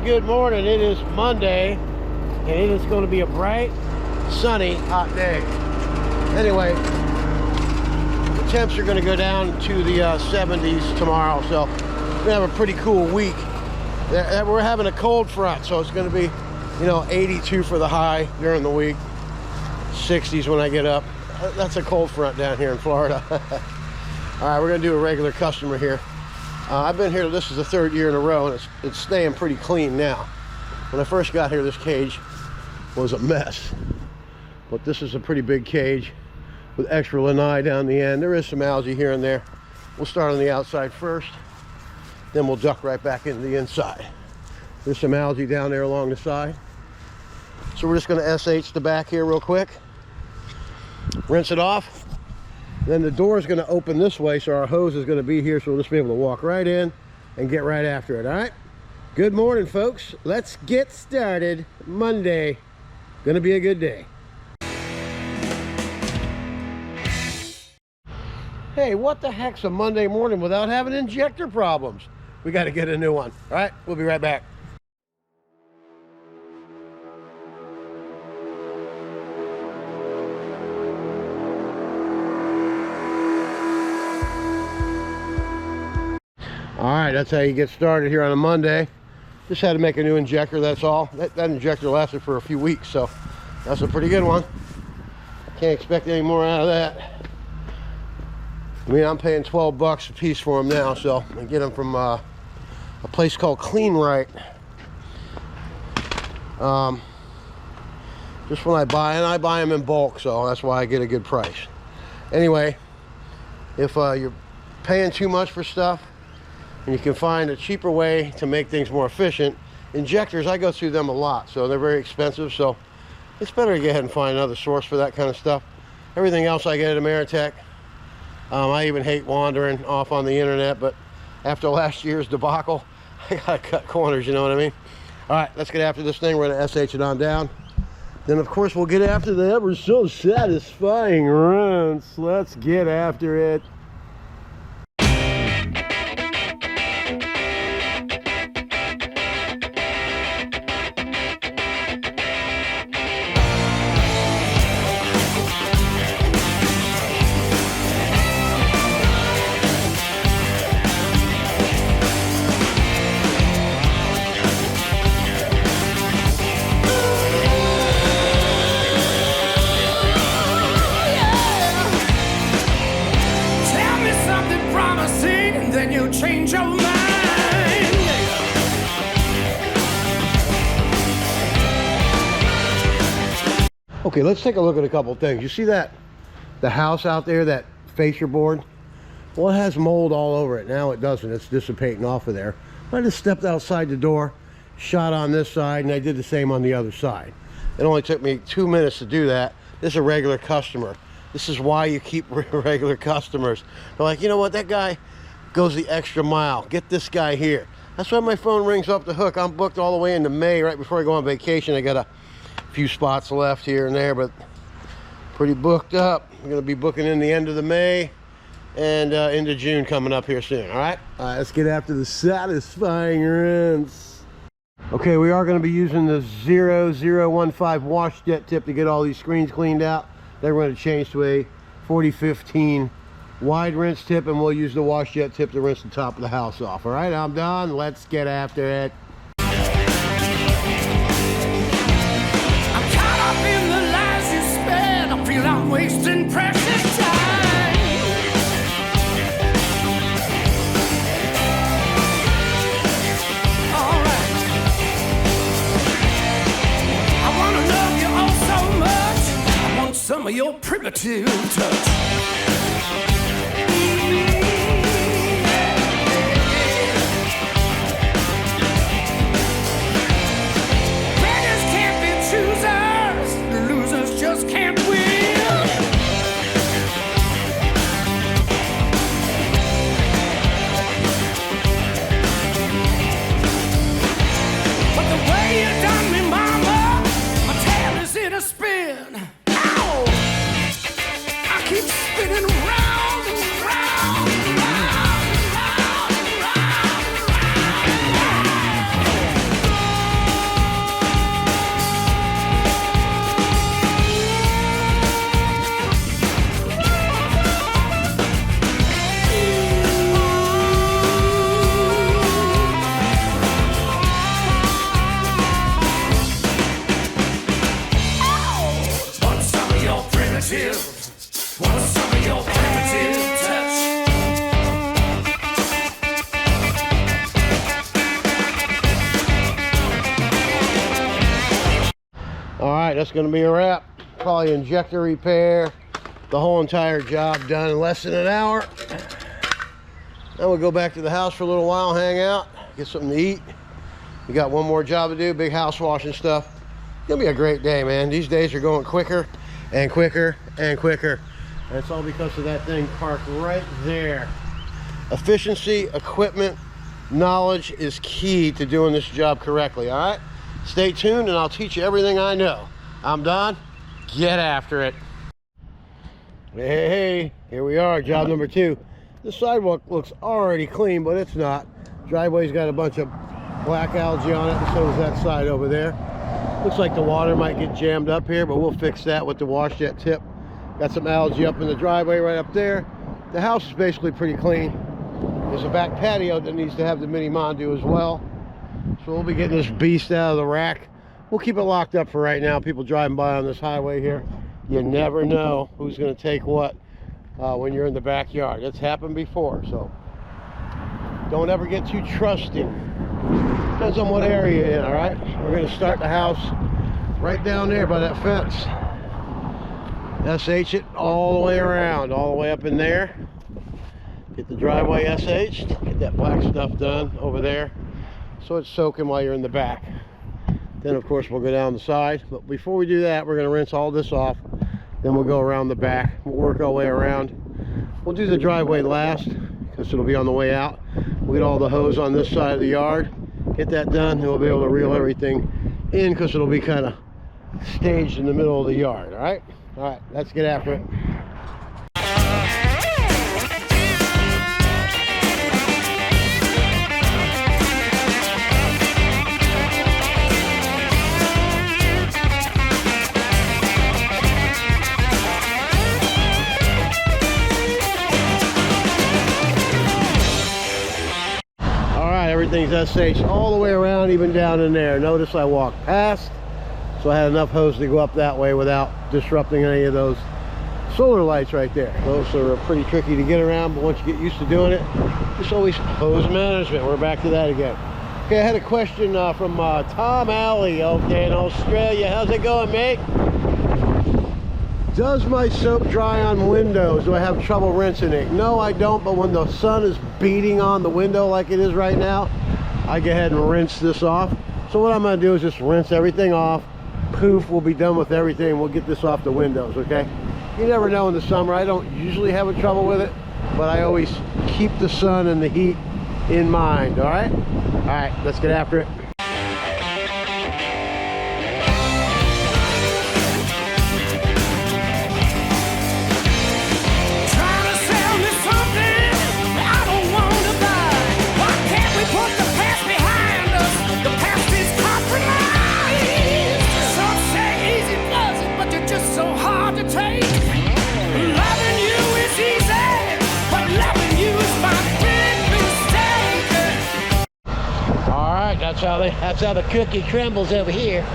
good morning. It is Monday, and it is going to be a bright, sunny, hot day. Anyway, the temps are going to go down to the 70s tomorrow, so we're going to have a pretty cool week. We're having a cold front, so it's going to be, 82 for the high during the week, 60s when I get up. That's a cold front down here in Florida. All right, we're going to do a regular customer here. I've been here, this is the third year in a row, and it's staying pretty clean now. When I first got here, this cage was a mess. But this is a pretty big cage with extra lanai down the end. There is some algae here and there. We'll start on the outside first, then we'll duck right back into the inside. There's some algae down there along the side. So we're just going to SH the back here real quick. Rinse it off. Then the door is going to open this way, so our hose is going to be here, so we'll just be able to walk right in and get right after it. All right, good morning, folks. Let's get started. Monday, gonna be a good day. Hey, what the heck's a Monday morning without having injector problems? We got to get a new one. All right, we'll be right back. All right, that's how you get started here on a Monday. Just had to make a new injector, that's all. That injector lasted for a few weeks, so that's a pretty good one. Can't expect any more out of that. I mean, I'm paying 12 bucks a piece for them now, so I get them from a place called Clean Right. Just when I buy them in bulk, so that's why I get a good price. Anyway, if you're paying too much for stuff, and you can find a cheaper way to make things more efficient. Injectors, I go through them a lot, so they're very expensive, so it's better to go ahead and find another source for that kind of stuff. Everything else I get at Ameritech. I even hate wandering off on the internet, but after last year's debacle, I gotta cut corners, you know what I mean? All right, let's get after this thing. We're gonna SH it on down. Then, of course, we'll get after the ever so satisfying runs. Let's get after it. Change your mind. Okay, let's take a look at a couple things. You see that, the house out there, that fascia board? Well, it has mold all over it. Now it doesn't, it's dissipating off of there. I just stepped outside the door, shot on this side, and I did the same on the other side. It only took me 2 minutes to do that. This is a regular customer. This is why you keep regular customers. They're like, you know what, that guy goes the extra mile. Get this guy here. That's why my phone rings off the hook. I'm booked all the way into May, right before I go on vacation. I got a few spots left here and there, but pretty booked up. I'm gonna be booking in the end of the May and into June coming up here soon. All right, let's get after the satisfying rinse. Okay, we are gonna be using the 0015 wash jet tip to get all these screens cleaned out. Then we're gonna change to a 4015 wide rinse tip, and we'll use the wash jet tip to rinse the top of the house off. All right, I'm done. Let's get after it. I'm caught up in the lies you spend. I feel I'm wasting precious time. All right. I want to love you all so much. I want some of your primitive touch. Spin. Ow! right, that's going to be a wrap. Probably injector repair, the whole entire job done in less than an hour. Then we'll go back to the house for a little while, hang out, get something to eat. We got one more job to do, big house washing stuff. It's gonna be a great day, man. These days are going quicker and quicker and quicker. And it's all because of that thing parked right there. Efficiency, equipment, knowledge is key to doing this job correctly, all right? Stay tuned and I'll teach you everything I know. I'm Don, get after it. Hey, here we are, job number 2. The sidewalk looks already clean, but it's not. Driveway's got a bunch of black algae on it, and so does that side over there. Looks like the water might get jammed up here, but we'll fix that with the wash jet tip. Got some algae up in the driveway right up there. The house is basically pretty clean. There's a back patio that needs to have the mini Mondu as well. So we'll be getting this beast out of the rack. We'll keep it locked up for right now. People driving by on this highway here, you never know who's going to take what when you're in the backyard. It's happened before, so don't ever get too trusting. Depends on what area you're in, all right? We're going to start the house right down there by that fence. SH it all the way around, all the way up in there. Get the driveway SH'd, get that black stuff done over there so it's soaking while you're in the back. Then of course we'll go down the side, but before we do that, we're going to rinse all this off. Then we'll go around the back. We'll work our way around. We'll do the driveway last because it'll be on the way out. We'll get all the hose on this side of the yard, get that done, and we'll be able to reel everything in because it'll be kind of staged in the middle of the yard. All right, let's get after it. Everything's SH all the way around, even down in there. Notice I walked past, so I had enough hose to go up that way without disrupting any of those solar lights right there. Those are pretty tricky to get around, but once you get used to doing it, it's always hose management. We're back to that again. Okay, I had a question from Tom Alley, okay, in Australia. How's it going, mate? Does my soap dry on windows? Do I have trouble rinsing it? No, I don't, but when the sun is beating on the window like it is right now, I go ahead and rinse this off. So what I'm going to do is just rinse everything off. Poof, we'll be done with everything. We'll get this off the windows, okay? You never know in the summer. I don't usually have trouble with it, but I always keep the sun and the heat in mind, all right? All right, let's get after it. That's how the cookie crumbles over here.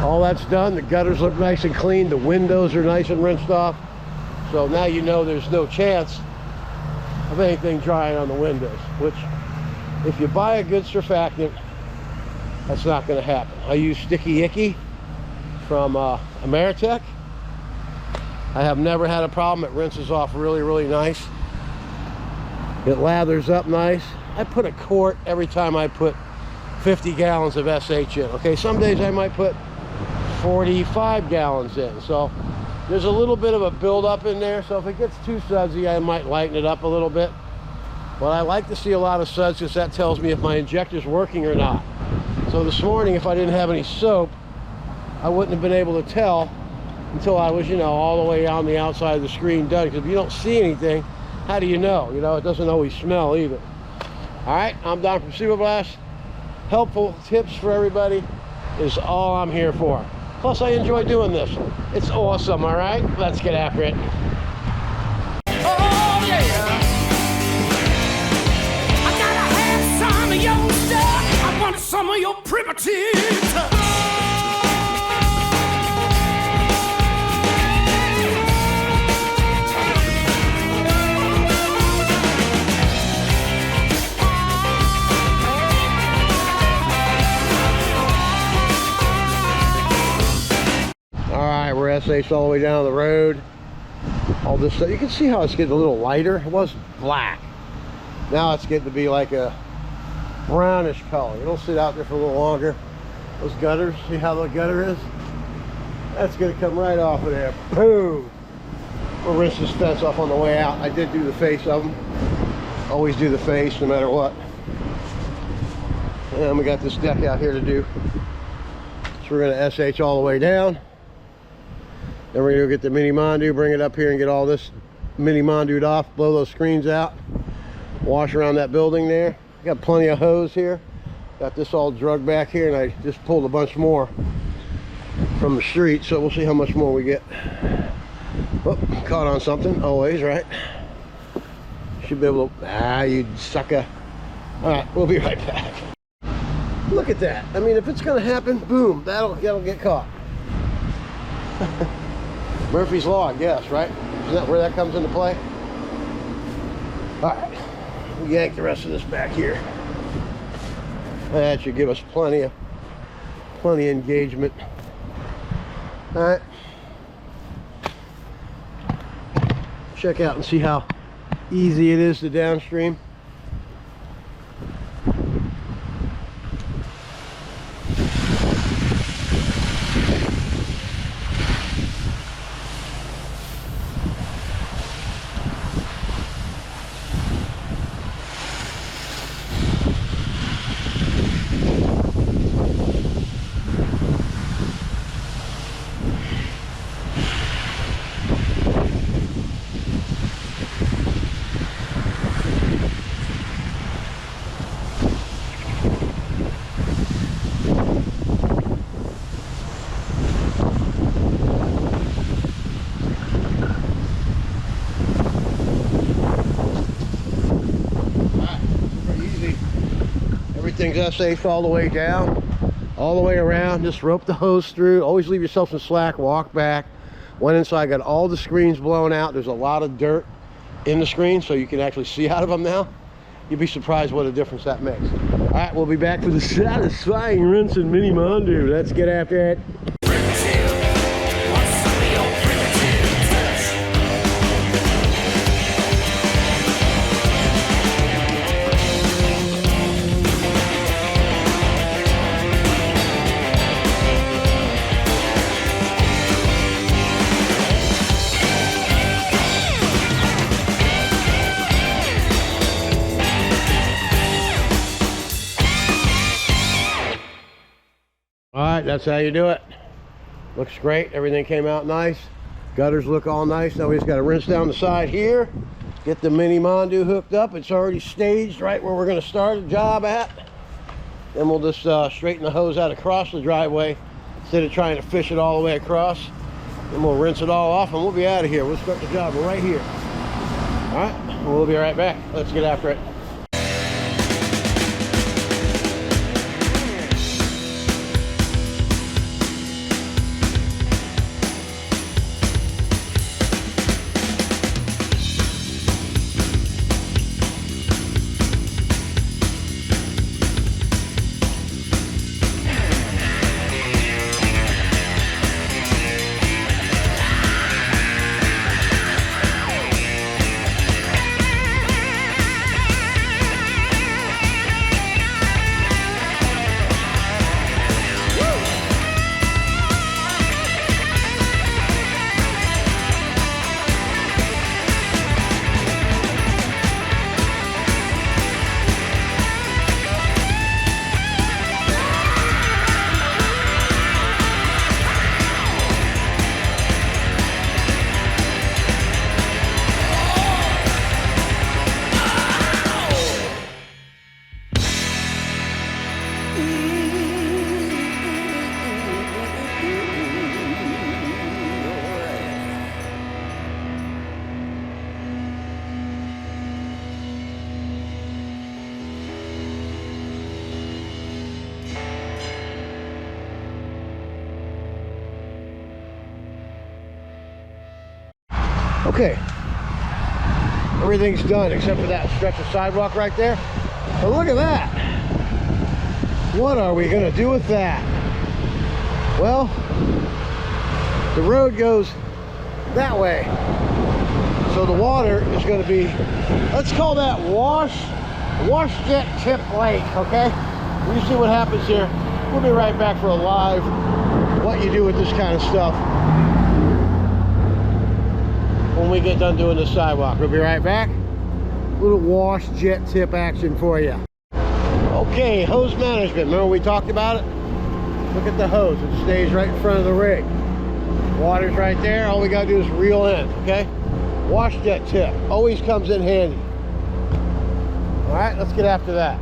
All that's done. The gutters look nice and clean. The windows are nice and rinsed off. So now you know there's no chance of anything drying on the windows, which if you buy a good surfactant, that's not going to happen. I use Sticky Icky from Ameritech. I have never had a problem. It rinses off really, really nice. It lathers up nice. I put a quart every time I put 50 gallons of SH in. Okay, some days I might put 45 gallons in. So there's a little bit of a buildup in there. So if it gets too sudsy, I might lighten it up a little bit. But I like to see a lot of suds because that tells me if my injector's working or not. So this morning, if I didn't have any soap, I wouldn't have been able to tell until I was, all the way on the outside of the screen done. Because if you don't see anything, how do you know? It doesn't always smell either. All right, I'm Don from Superblast. Helpful tips for everybody is all I'm here for. Plus, I enjoy doing this. It's awesome, all right? Let's get after it. Oh, yeah. I gotta have some of your stuff. I want some of your primitive touch. SH all the way down the road. All this stuff. You can see how it's getting a little lighter. It was black. Now it's getting to be like a brownish color. It'll sit out there for a little longer. Those gutters, see how the gutter is? That's gonna come right off of there. Boom! We'll rinse this fence off on the way out. I did do the face of them. Always do the face no matter what. And we got this deck out here to do. So we're gonna SH all the way down. Then we're gonna go get the mini Mondu, bring it up here and get all this mini Mondu'd off, blow those screens out, wash around that building there. Got plenty of hose here. Got this all drugged back here, and I just pulled a bunch more from the street, so we'll see how much more we get. Oh, caught on something, always, right? Should be able to, you sucker. All right, we'll be right back. Look at that. I mean, if it's gonna happen, boom, that'll get caught. Murphy's Law, I guess, right? Isn't that where that comes into play? All right, we'll yank the rest of this back here. That should give us plenty of engagement. All right. Check out and see how easy it is to downstream. Everything's safe all the way down, all the way around. Just rope the hose through. Always leave yourself some slack, walk back. Went inside, got all the screens blown out. There's a lot of dirt in the screen, so you can actually see out of them now. You'd be surprised what a difference that makes. All right, we'll be back for the satisfying rinse and mini Mondu. Let's get after it. All right, that's how you do it. Looks great. Everything came out nice. Gutters look all nice. Now we just got to rinse down the side here. Get the mini Mondu hooked up. It's already staged right where we're going to start the job at. Then we'll just straighten the hose out across the driveway instead of trying to fish it all the way across. Then we'll rinse it all off and we'll be out of here. We'll start the job right here. All right, we'll be right back. Let's get after it. Okay, everything's done except for that stretch of sidewalk right there. But look at that. What are we gonna do with that? Well, The road goes that way. So the water is going to be, let's call that wash jet tip lake, okay? You see what happens here. We'll be right back for a live what you do with this kind of stuff when we get done doing the sidewalk. We'll be right back. Little wash jet tip action for you. Okay, hose management. Remember we talked about it? Look at the hose. It stays right in front of the rig. Water's right there. All we got to do is reel in, okay? Wash jet tip. Always comes in handy. All right, let's get after that.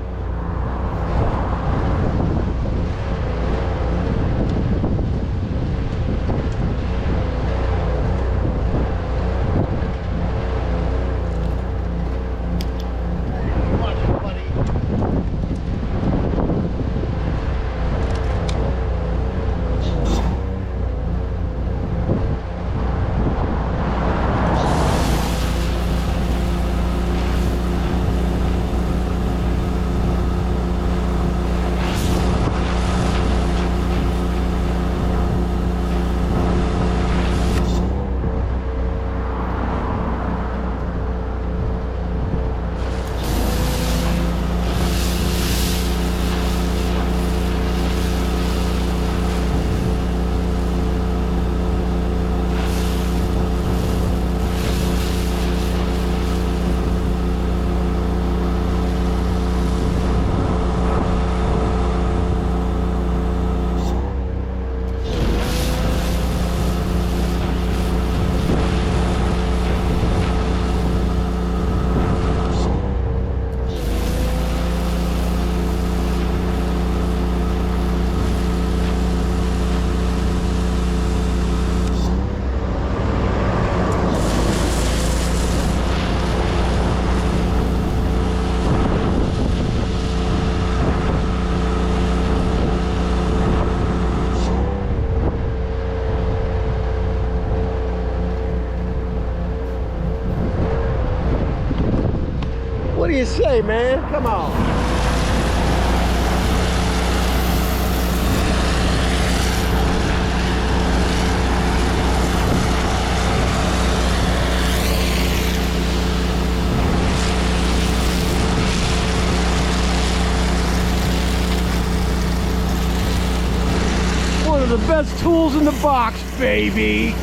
What do you say, man? Come on. One of the best tools in the box, baby.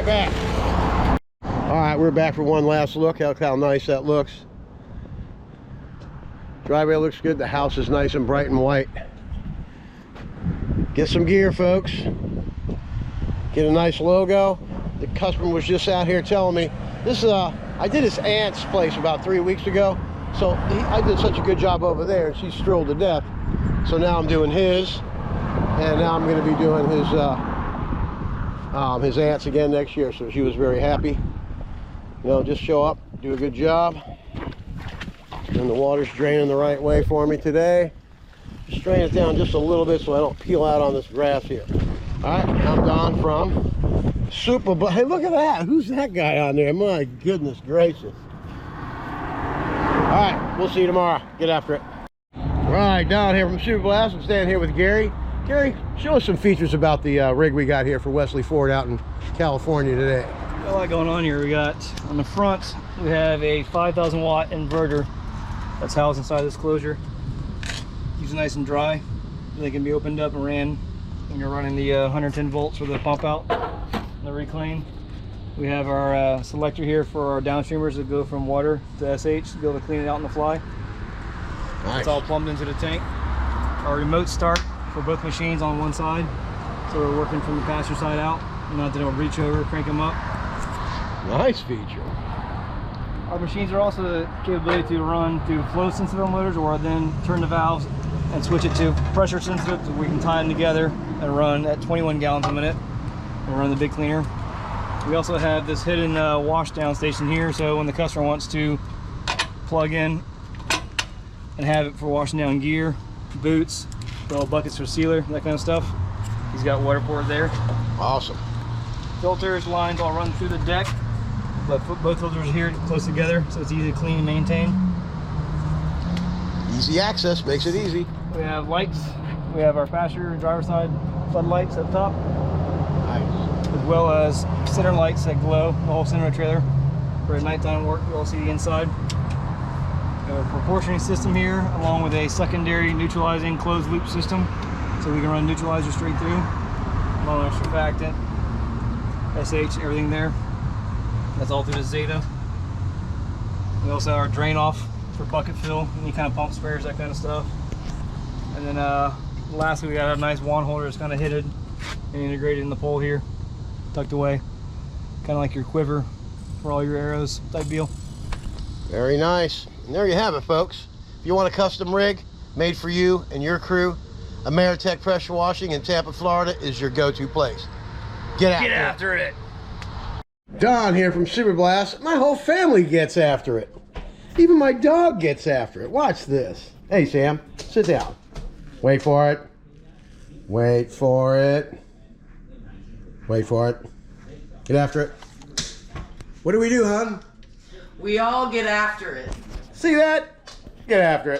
Back. All right, we're back for one last look. Look how nice that looks. Driveway looks good. The house is nice and bright and white. Get some gear, folks. Get a nice logo. The customer was just out here telling me this is I did his aunt's place about 3 weeks ago. So I did such a good job over there, and she's thrilled to death. So now I'm doing his, and now I'm going to be doing his aunt's again next year. So she was very happy. You know, just show up, do a good job. And the water's draining the right way for me today. Just drain it down just a little bit so I don't peel out on this grass here. All right, I'm Don from Super Blast. Hey, look at that. Who's that guy on there? My goodness gracious. All right, we'll see you tomorrow. Get after it. All right, Don here from Super Blast. I'm standing here with Gary. Gary, show us some features about the rig we got here for Wesley Ford out in California today. Got a lot going on here. We got on the front, we have a 5,000 watt inverter that's housed inside this closure. Keeps it nice and dry. They can be opened up and ran when you're running the 110 volts for the pump out and the reclaim. We have our selector here for our downstreamers that go from water to SH to be able to clean it out on the fly. Nice. It's all plumbed into the tank. Our remote start for both machines on one side, so we're working from the passenger side out, not that it'll reach over, crank them up. Nice feature. Our machines are also the capability to run through flow sensitive motors, or then turn the valves and switch it to pressure sensitive, so we can tie them together and run at 21 gallons a minute and run the big cleaner. We also have this hidden wash down station here, so when the customer wants to plug in and have it for washing down gear, boots, little buckets for sealer, that kind of stuff, he's got water poured there. Awesome. Filters, lines all run through the deck, but both filters are here close together, so it's easy to clean and maintain. Easy access makes it easy. We have lights. We have our passenger and driver side floodlights up top, Nice. as well as center lights that glow the whole center of the trailer. For at nighttime work, you all see the inside. We have a proportioning system here, along with a secondary neutralizing closed loop system, so we can run neutralizer straight through. Along with our surfactant, SH, everything there. That's all through the Zeta. We also have our drain off for bucket fill, any kind of pump spares, that kind of stuff. And then lastly, we got a nice wand holder that's kind of hidden and integrated in the pole here, tucked away, kind of like your quiver for all your arrows type deal. Very nice. And there you have it, folks. If you want a custom rig made for you and your crew, Ameritech Pressure Washing in Tampa, Florida is your go-to place. Get after it. Don here from Super Blast. My whole family gets after it. Even my dog gets after it. Watch this. Hey, Sam, sit down. Wait for it. Wait for it. Wait for it. Get after it. What do we do, hon? We all get after it. See that? Get after it.